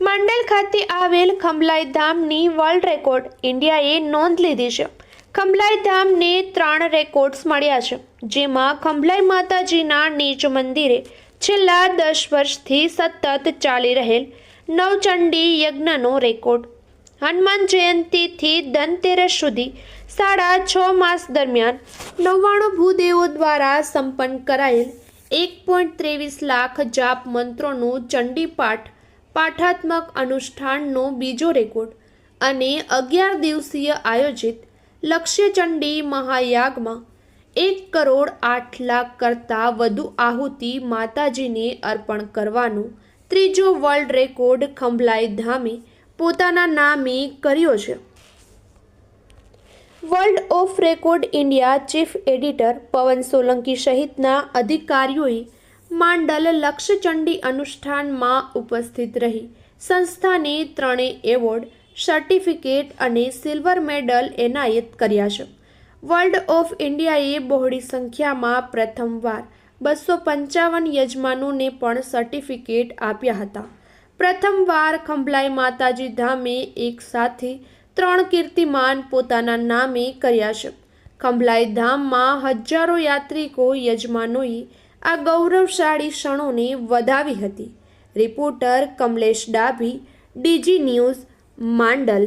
માંડલ ખાતે આવેલ ખંભલાઈ ધામની world record ઇન્ડિયાએ નોંધ લીધી છે. ખંભલાઈ ધામને 3 રેકોર્ડ્સ મળ્યા છે, જેમાં ખંભલાઈ માતાજીના નીચ મંદિરે છેલ્લા 10 વર્ષથી સતત ચાલી રહેલ નવચંડી યજ્ઞનો રેકોર્ડ, હનુમાન જયંતિથી ધનતેરસ સુધી 6.5 માસ દરમિયાન 99 ભૂદેવો દ્વારા સંપન્ન કરાયેલ 1.23 લાખ જાપ મંત્રોનું ચંડીપાઠ પાઠાત્મક અનુષ્ઠાનનો બીજો રેકોર્ડ અને 11 દિવસીય આયોજિત લક્ષ્યચંડી મહાયાગમાં 1,08 લાખ કરતાં વધુ આહુતિ માતાજીને અર્પણ કરવાનો ત્રીજો વર્લ્ડ રેકોર્ડ ખંભલાઈ ધામે પોતાના નામે કર્યો છે. World of record India chief editor પવન સોલંકી સહિતના અધિકારીઓએ માંડલ લક્ષચંડી અનુષ્ઠાનમાં ઉપસ્થિત રહી સંસ્થાને 3 એવોર્ડ, સર્ટિફિકેટ અને સિલ્વર મેડલ એનાયત કર્યા છે. વર્લ્ડ ઓફ ઇન્ડિયાએ બહોળી સંખ્યામાં પ્રથમવાર 255 યજમાનોને પણ સર્ટિફિકેટ આપ્યા હતા. પ્રથમવાર ખંભલાઈ માતાજી ધામે એક સાથે 3 કીર્તિમાન પોતાના નામે કર્યા છે. ખંભલાઈ ધામમાં હજારો યાત્રિકો યજમાનોએ આ ગૌરવશાળી ક્ષણોને વધાવી હતી. Reporter Kamlesh Dabhi, DG news, Mandal.